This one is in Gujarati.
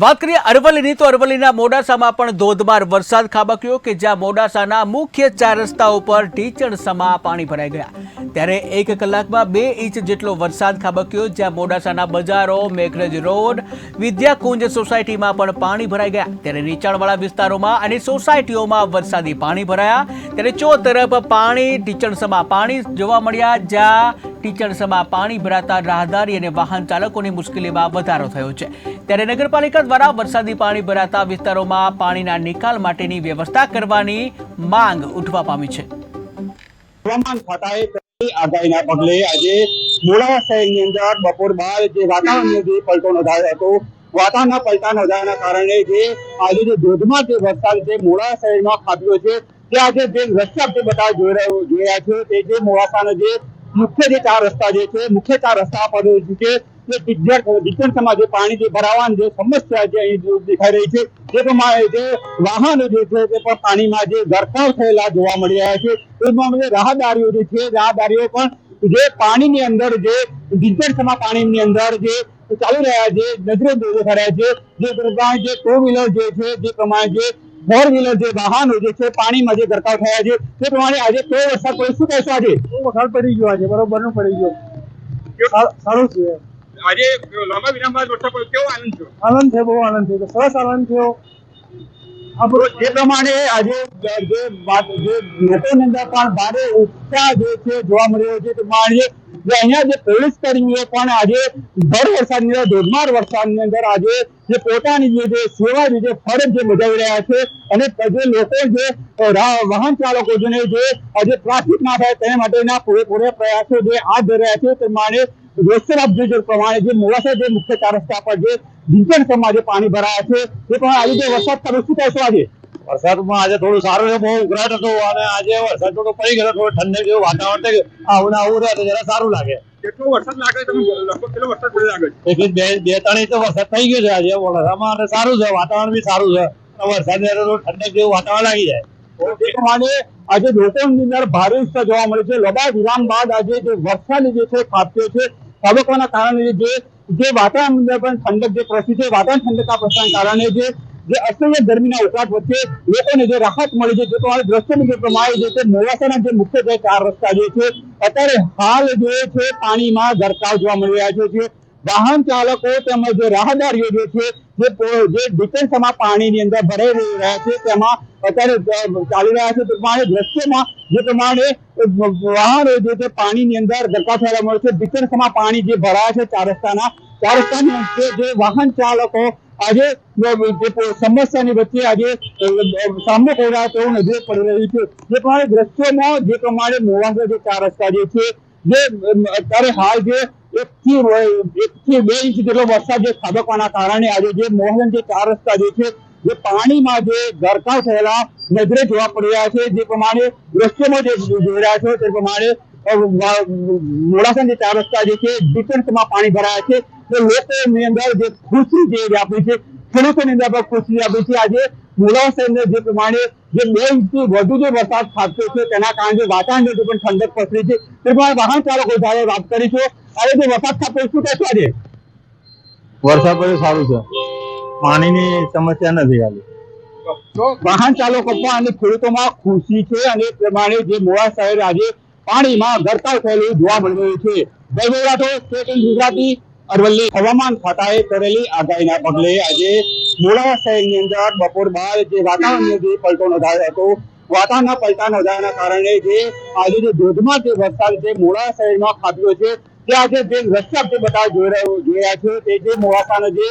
વાત કરીએ અરવલ્લીની તો અરવલ્લીના મોડાસામાં પણ ધોધમાર વરસાદ ખાબક્યો કે જ્યાં મોડાસાના મુખ્ય 4 રસ્તાઓ પર ઢીચણસમા પાણી ભરાઈ ગયા। ત્યારે 1 કલાકમાં 2 ઇંચ જેટલો વરસાદ ખાબક્યો જ્યાં મોડાસાના બજારો, મેઘરજ રોડ, વિદ્યાકુંજ સોસાયટીમાં પણ પાણી ભરાઈ ગયા। ત્યારે નીચાણવાળા વિસ્તારોમાં અને સોસાયટીઓમાં વરસાદી પાણી ભરાયા। ત્યારે ચોતરફ પાણી ઢીચણસમા પાણી જોવા મળ્યા જ્યાં ઢીચણસમા પાણી ભરાતા રાહદારી અને વાહન ચાલકોની મુશ્કેલીમાં વધારો થયો છે। ત્યારે નગરપાલિકા દ્વારા વરસાદી પાણી ભરાતા વિસ્તારોમાં પાણીના નિકાલ માટેની વ્યવસ્થા કરવાની માંગ ઉઠવા પામી છે। હવામાન ખાતાએ આગાહીના પગલે આજે મોડાસા શહેરની અંદર બપોર બાદ જે વાતાવરણનો જે પલટો નોંધાયો હતો, વાતાવરણના પલટા નોંધાવાના કારણે જે આજે જે ધોધમાર જે વરસાદ છે મોડાસા શહેરમાં ખાબક્યો છે, તે આજે જે દ્રશ્ય આપણે જોયા છે તે જે મોડાસાના જે મુખ્ય જે 4 રસ્તા જે છે, મુખ્ય 4 રસ્તા પર ઢીચણસમા જે પાણી જે ભરાવાની જે સમસ્યા જે અહીં દેખાઈ રહી છે, તે પ્રમાણે જે વાહનો જે છે તે પણ પાણીમાં જે ગરકાવ થયેલા જોવા મળી રહ્યા છે। એ રાહદારીઓ જે છે, રાહદારીઓ પણ જે પાણીની અંદર જે ઢીચણસમા પાણીની અંદર જે ચાલી રહ્યા છે, નજરે દેખાઈ રહ્યા છે, જે પ્રમાણે જે 2 વ્હીલર જે છે, જે પ્રમાણે જે 4 વ્હીલર જે વાહનો જે છે પાણીમાં જે ગરકાવ થયા છે, તે પ્રમાણે આજે કેવો વરસાદ પડ્યો, શું કહેશો? આજે વરસાદ પડી ગયો, આજે બરોબરનો પડી ગયો, સારું છે। આજે લાંબા વિરામ બાદ વરસાદ પડ્યો, કેવો આનંદ થયો? આનંદ છે, બહુ આનંદ થયો, સરસ આનંદ થયો। જે પ્રમાણે આજે જે લોકોની અંદર પણ ભારે ઉત્સાહ જે છે જોવા મળી રહ્યો છે, તે પ્રમાણે જે અહીંયા જે પોલીસ કર્મીઓ પણ આજે ભર વરસાદની અંદર, ધોધમાર વરસાદની અંદર આજે જે પોતાની જે સેવા જે ફરજ જે બજાવી રહ્યા છે અને જે લોકો જે વાહન ચાલકો જે આજે ટ્રાફિક ના થાય તેના માટેના પૂરેપૂરા પ્રયાસો જે હાથ ધરી રહ્યા છે। તે પ્રમાણે દ્રશ્ય પ્રમાણે જે મોડાસા જે મુખ્ય 4 રસ્તા પર જે ઢીચણસમા જે પાણી ભરાયા છે, તે પણ આજે જે વરસાદ થયો, શું કહેશો? આજે વરસાદમાં આજે થોડું સારું છે, બહુ ઉઘરાટ હતો અને આજે વરસાદ થોડો પડી ગયો, થોડું ઠંડક જેવું વાતાવરણ થઈ ગયું, આવું રહે તો જરા સારું લાગે। કેટલો વરસાદ લાગે? તમે લગભગ કેટલો વરસાદ પડ્યો લાગે? 2-3 ઇંચ વરસાદ થઈ ગયો છે આજે વડોદરામાં અને સારું છે, વાતાવરણ બી સારું છે, વરસાદ થોડું ઠંડક જેવું વાતાવરણ લાગી જાય। તે પ્રમાણે આજે લોકોની અંદર ભારે ઉત્સાહ જોવા મળે છે। લાંબા વિરામ બાદ આજે જે વરસાદ જે છે ખાબક્યો છે, ખાબકવાના કારણે જે વાતાવરણ અંદર પણ ઠંડક જે પ્રસરી છે, વાતાવરણ ઠંડકના પ્રસરના કારણે જે અસહ્ય ગરમીના ઉકળાટ વચ્ચે લોકોને જે રાહત મળી છે, તે પ્રમાણે દ્રશ્યની જે પ્રમાણે જે છે મોડાસાના જે મુખ્ય 4 રસ્તા જે છે અત્યારે હાલ જે છે પાણીમાં ગરકાવ જોવા મળી રહ્યા છે। વાહન ચાલકો તેમજ જે રાહદારીઓ જે છે જે ઢીચણસમા પાણીની અંદર ભરાઈ રહ્યા છે, તેમાં અત્યારે ચાલી રહ્યા છે। તે પ્રમાણે દ્રશ્યમાં જે પ્રમાણે વાહનો જે છે પાણીની અંદર ગરકાવ થયેલા મળે છે, ઢીચણસમા પાણી જે ભરાયા છે 4 રસ્તાની જે વાહન ચાલકો આજે સમસ્યાની વચ્ચે આજે સામનો કરી રહ્યા તેવું નજરે પડી રહ્યું છે। જે પ્રમાણે દ્રશ્યોમાં જે પ્રમાણે મોડાસા જે 4 રસ્તા જે છે, જે અત્યારે હાલ જે 1 થી 2 ઇંચ જેટલો વરસાદ જે ખાબકવાના કારણે આજે જે મોડાસા જે 4 રસ્તા જે છે જે પાણીમાં જે ગરકાવ થયેલા નજરે જોવા પડી રહ્યા છે। જે પ્રમાણે દ્રશ્યોમાં જે જોઈ રહ્યા છો તે પ્રમાણે મોડાસા જે 4 રસ્તા જે છે ઢીચણસમા પાણી ભરાયા છે, તો લોકોની અંદર જે ખુશી જે વ્યાપી છે, ખેડૂતોની અંદર પણ ખુશી વ્યાપી છે। આજે મોડાસા અંદર જે પ્રમાણે જે 2 ઇંચથી વધુ જે વરસાદ ખાબક્યો છે, તેના કારણે જે વાતાવરણ પણ ઠંડક પસરી છે, તે પ્રમાણે વાહન ચાલકો સાથે વાત કરીશું। આજે જે વરસાદ ખાબક્યો, શું કહેશો? આજે વરસાદ પડ્યો સારું છે, પાણીની સમસ્યા નથી ખાલી વાહન ચાલકો પણ અને ખેડૂતોમાં ખુશી છે અને પ્રમાણે જે મોડાસા શહેર આજે પાણીમાં ગરકાવ થયેલું જોવા મળી રહ્યું છે। ગુજરાતી અરવલ્લી હવામાન ખાતાએ કરેલી આગાહીના પગલે આજે મોડાસા શહેરની અંદર બપોર બાદ જે વાતાવરણનો જે પલટો નોંધાયો હતો, વાતાવરણના પલટા નોંધાવાના કારણે જે આજે જે ધોધમાર જે વરસાદ છે મોડાસા શહેરમાં ખાબક્યો છે, તે આજે જે દ્રશ્ય આપણે જોયા છે તે જે મોડાસાના જે